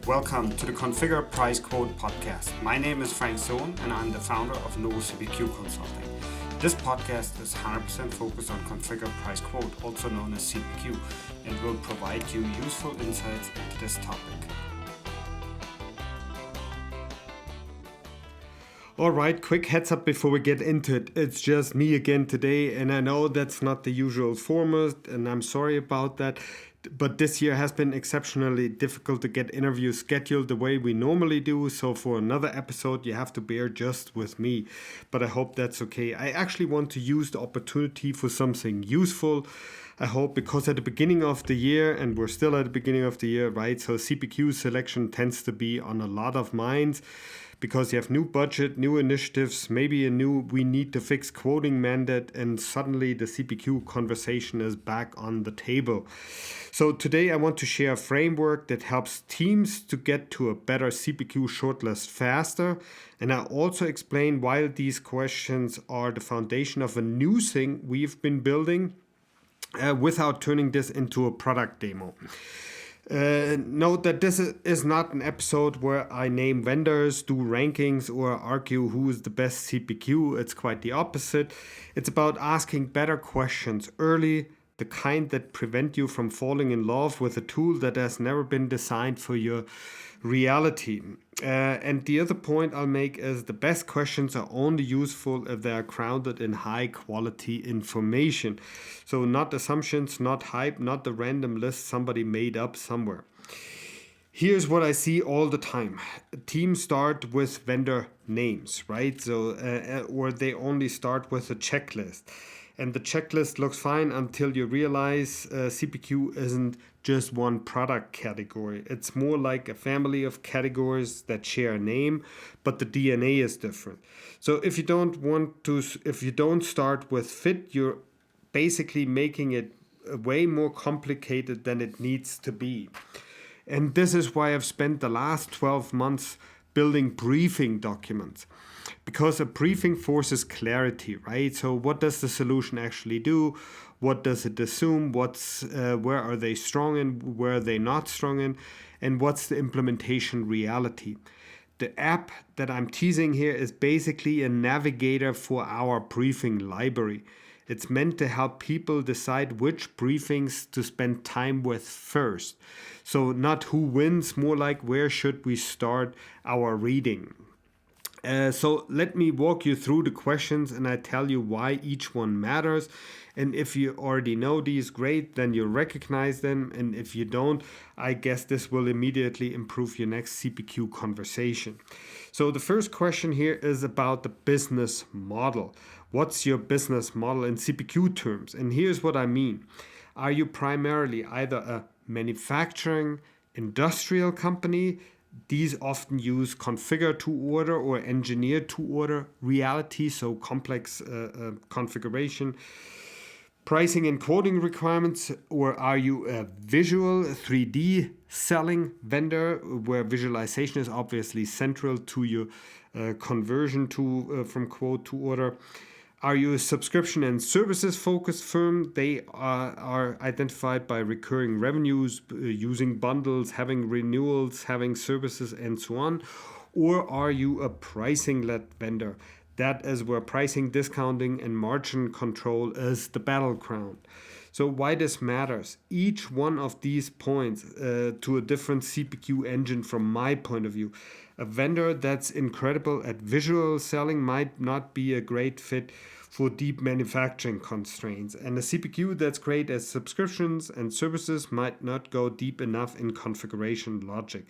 Welcome to the Configure Price Quote podcast. My name is Frank Sohn and I'm the founder of CPQ Consulting. This podcast is 100% focused on Configure Price Quote, also known as CPQ, and will provide you useful insights into this topic. Alright, quick heads up before we get into it. It's just me again today, and I know that's not the usual format, and I'm sorry about that. But this year has been exceptionally difficult to get interviews scheduled the way we normally do. So for another episode, you have to bear just with me. But I hope that's okay. I actually want to use the opportunity for something useful. I hope, because at the beginning of the year, and we're still at the beginning of the year, right? So CPQ selection tends to be on a lot of minds, because you have new budget, new initiatives, maybe a new we need to fix quoting mandate, and suddenly the CPQ conversation is back on the table. So today I want to share a framework that helps teams to get to a better CPQ shortlist faster, and I also explain why these questions are the foundation of a new thing we've been building without turning this into a product demo. Note that this is not an episode where I name vendors, do rankings, or argue who is the best CPQ. It's quite the opposite. It's about asking better questions early, the kind that prevent you from falling in love with a tool that has never been designed for your reality. And the other point I'll make is the best questions are only useful if they are grounded in high quality information. So not assumptions, not hype, not the random list somebody made up somewhere. Here's what I see all the time. Teams start with vendor names, right? So, or they only start with a checklist. And the checklist looks fine until you realize CPQ isn't just one product category. It's more like a family of categories that share a name, but the DNA is different. So if you don't start with fit, you're basically making it way more complicated than it needs to be. And this is why I've spent the last 12 months building briefing documents. Because a briefing forces clarity, right? So what does the solution actually do? What does it assume? Where are they strong in? Where are they not strong in? And what's the implementation reality? The app that I'm teasing here is basically a navigator for our briefing library. It's meant to help people decide which briefings to spend time with first. So not who wins, more like where should we start our reading. So let me walk you through the questions and I tell you why each one matters. And if you already know these, great, then you recognize them. And if you don't, I guess this will immediately improve your next CPQ conversation. So the first question here is about the business model. What's your business model in CPQ terms? And here's what I mean. Are you primarily either a manufacturing, industrial company? These often use configure to order or engineer to order reality, so complex configuration, pricing and quoting requirements, or are you a visual 3D selling vendor where visualization is obviously central to your conversion from quote to order? Are you a subscription and services focused firm? They are identified by recurring revenues, using bundles, having renewals, having services, and so on. Or are you a pricing-led vendor? That is where pricing, discounting, and margin control is the battleground. So why this matters? Each one of these points to a different CPQ engine from my point of view. A vendor that's incredible at visual selling might not be a great fit for deep manufacturing constraints. And a CPQ that's great at subscriptions and services might not go deep enough in configuration logic.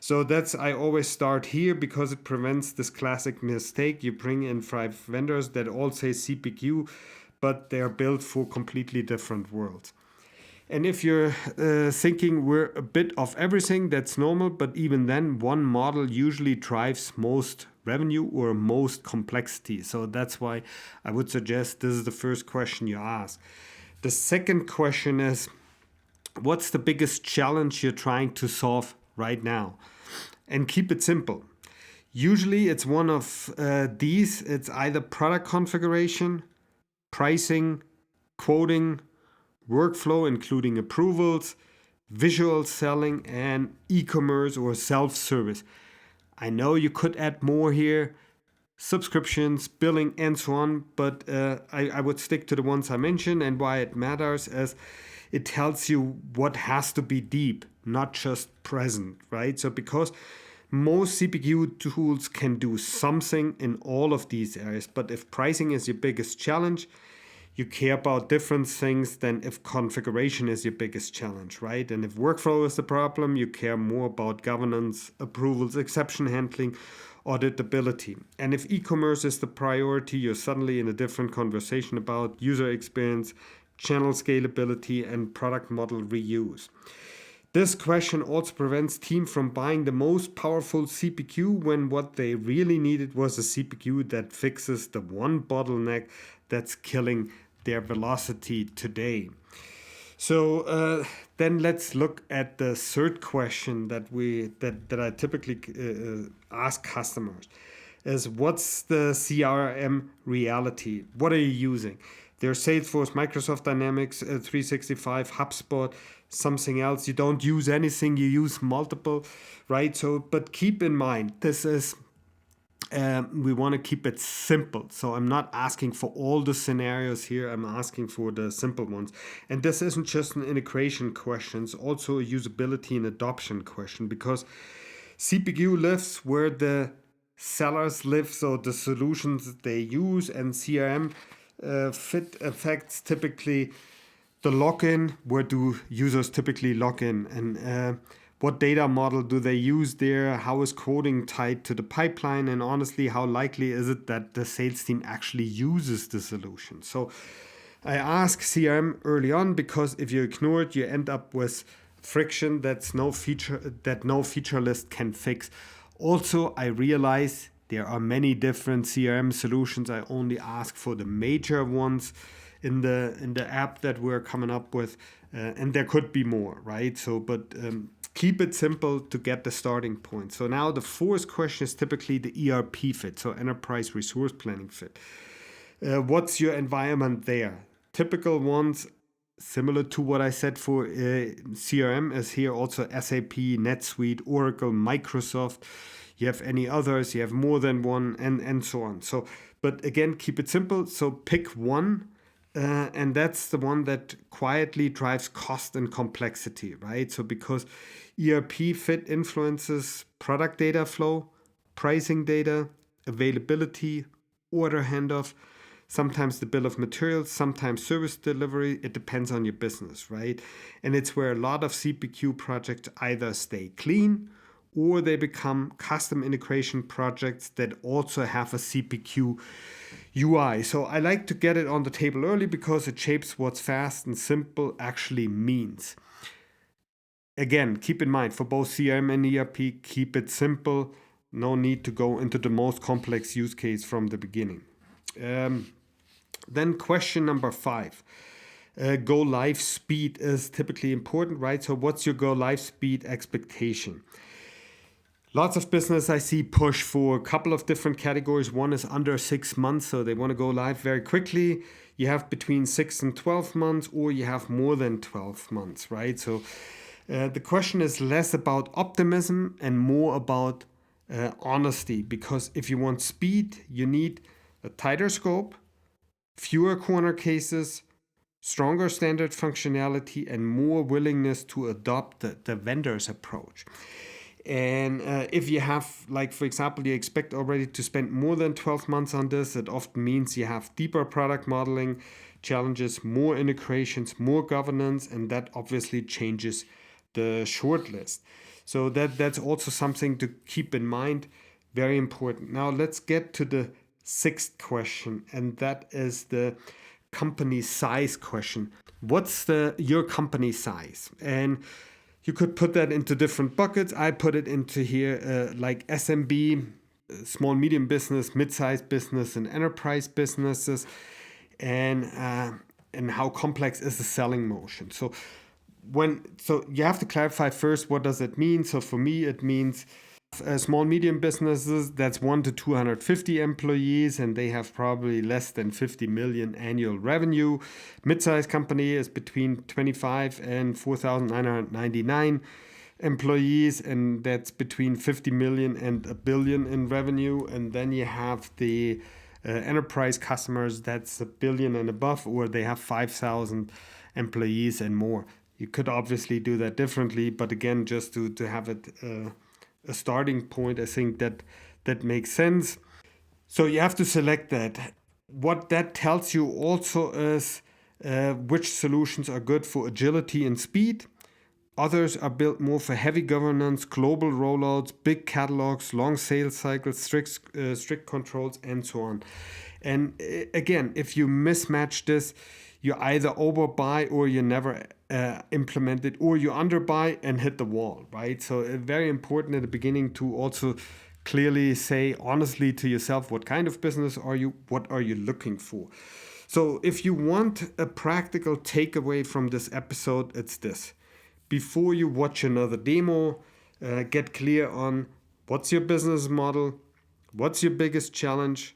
So I always start here because it prevents this classic mistake. You bring in 5 vendors that all say CPQ, but they're built for completely different worlds. And if you're thinking we're a bit of everything, that's normal. But even then, one model usually drives most revenue or most complexity. So that's why I would suggest this is the first question you ask. The second question is, what's the biggest challenge you're trying to solve right now? And keep it simple. Usually it's one of these. It's either product configuration, pricing, quoting, workflow, including approvals, visual selling, and e-commerce or self-service. I know you could add more here, subscriptions, billing, and so on, but I would stick to the ones I mentioned. And why it matters as it tells you what has to be deep, not just present, right? So because most CPQ tools can do something in all of these areas, but if pricing is your biggest challenge, you care about different things than if configuration is your biggest challenge, right? And if workflow is the problem, you care more about governance, approvals, exception handling, auditability. And if e-commerce is the priority, you're suddenly in a different conversation about user experience, channel scalability, and product model reuse. This question also prevents teams from buying the most powerful CPQ when what they really needed was a CPQ that fixes the one bottleneck that's killing their velocity today. So then let's look at the third question that I typically ask customers is what's the CRM reality? What are you using? There's Salesforce, Microsoft Dynamics 365, HubSpot, something else. You don't use anything, you use multiple, right? So, but keep in mind, this is we want to keep it simple. So I'm not asking for all the scenarios here. I'm asking for the simple ones. And this isn't just an integration question. It's also a usability and adoption question because CPQ lives where the sellers live. So the solutions that they use and CRM fit affects typically the login. Where do users typically log in? And what data model do they use there? How is quoting tied to the pipeline? And honestly, how likely is it that the sales team actually uses the solution? So I ask CRM early on because if you ignore it, you end up with friction that no feature list can fix. Also, I realize there are many different CRM solutions. I only ask for the major ones in the app that we're coming up with, and there could be more, right? So, but keep it simple to get the starting point. So now the fourth question is typically the ERP fit, so enterprise resource planning fit. What's your environment there? Typical ones, similar to what I said for CRM, is here also SAP, NetSuite, Oracle, Microsoft. You have any others, you have more than one, and so on. So, but again, keep it simple. So pick one. And that's the one that quietly drives cost and complexity, right? So because ERP fit influences product data flow, pricing data, availability, order handoff, sometimes the bill of materials, sometimes service delivery. It depends on your business, right? And it's where a lot of CPQ projects either stay clean or they become custom integration projects that also have a CPQ UI. So I like to get it on the table early because it shapes what fast and simple actually means. Again, keep in mind for both CRM and ERP, keep it simple. No need to go into the most complex use case from the beginning. Then question number 5. Go live speed is typically important, right? So what's your go live speed expectation? Lots of business I see push for a couple of different categories. One is under 6 months, so they want to go live very quickly. You have between 6 and 12 months, or you have more than 12 months, right? So the question is less about optimism and more about honesty, because if you want speed, you need a tighter scope, fewer corner cases, stronger standard functionality, and more willingness to adopt the vendor's approach. And if you have, like, for example, you expect already to spend more than 12 months on this, it often means you have deeper product modeling challenges, more integrations, more governance, and that obviously changes the shortlist. So that's also something to keep in mind. Very important. Now let's get to the sixth question, and that is the company size question. What's your company size? And you could put that into different buckets. I put it into here like SMB, small medium business, mid-sized business, and enterprise businesses, and how complex is the selling motion. So you have to clarify first, what does it mean? So for me, it means Small medium businesses, that's 1 to 250 employees, and they have probably less than 50 million annual revenue. Mid-sized company is between 25 and 4,999 employees, and that's between 50 million and a billion in revenue. And then you have the enterprise customers, that's a billion and above, or they have 5,000 employees and more. You could obviously do that differently, but again, just to have it a starting point, I think that makes sense. So you have to select that. What that tells you also is which solutions are good for agility and speed. Others are built more for heavy governance, global rollouts, big catalogs, long sales cycles, strict controls, and so on. And again, if you mismatch this, you either overbuy or you never implement it, or you underbuy and hit the wall, right? So very important at the beginning to also clearly say honestly to yourself, what kind of business are you? What are you looking for? So if you want a practical takeaway from this episode, it's this. Before you watch another demo, get clear on what's your business model, what's your biggest challenge,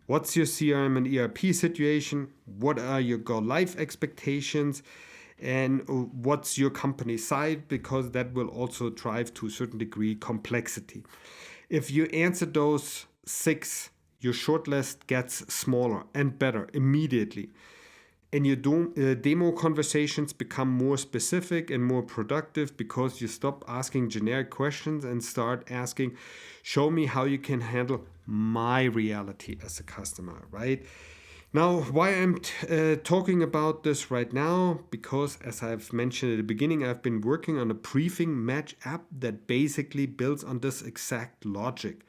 what's your CRM and ERP situation, what are your go-live expectations, and what's your company size, because that will also drive to a certain degree complexity. If you answer those 6, your shortlist gets smaller and better immediately. And your demo conversations become more specific and more productive because you stop asking generic questions and start asking, show me how you can handle my reality as a customer, right? Now, why I'm talking about this right now, because as I've mentioned at the beginning, I've been working on a briefing match app that basically builds on this exact logic.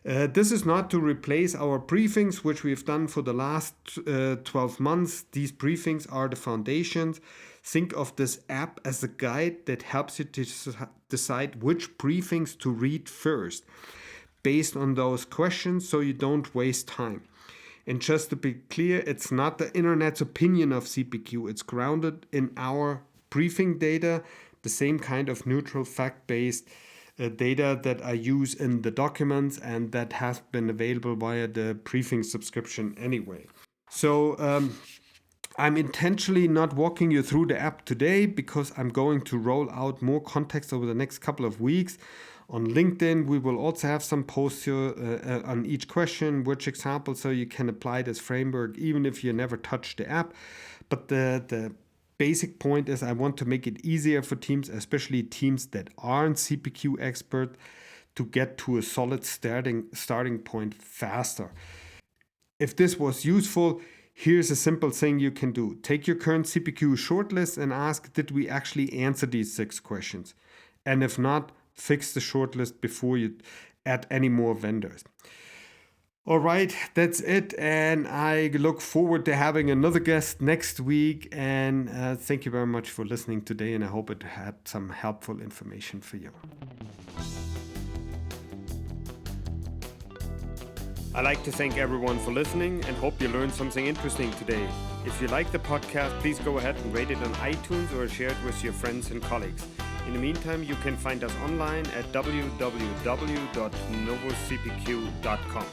This is not to replace our briefings, which we've done for the last 12 months. These briefings are the foundations. Think of this app as a guide that helps you to decide which briefings to read first based on those questions, so you don't waste time. And just to be clear, it's not the internet's opinion of CPQ. It's grounded in our briefing data, the same kind of neutral fact-based data that I use in the documents and that has been available via the briefing subscription anyway. So I'm intentionally not walking you through the app today because I'm going to roll out more context over the next couple of weeks. On LinkedIn, we will also have some posts here on each question, which example, so you can apply this framework even if you never touch the app. But the basic point is I want to make it easier for teams, especially teams that aren't CPQ expert, to get to a solid starting point faster. If this was useful, here's a simple thing you can do. Take your current CPQ shortlist and ask, did we actually answer these 6 questions? And if not, fix the shortlist before you add any more vendors. All right, that's it. And I look forward to having another guest next week. And thank you very much for listening today. And I hope it had some helpful information for you. I'd like to thank everyone for listening and hope you learned something interesting today. If you like the podcast, please go ahead and rate it on iTunes or share it with your friends and colleagues. In the meantime, you can find us online at www.novocpq.com.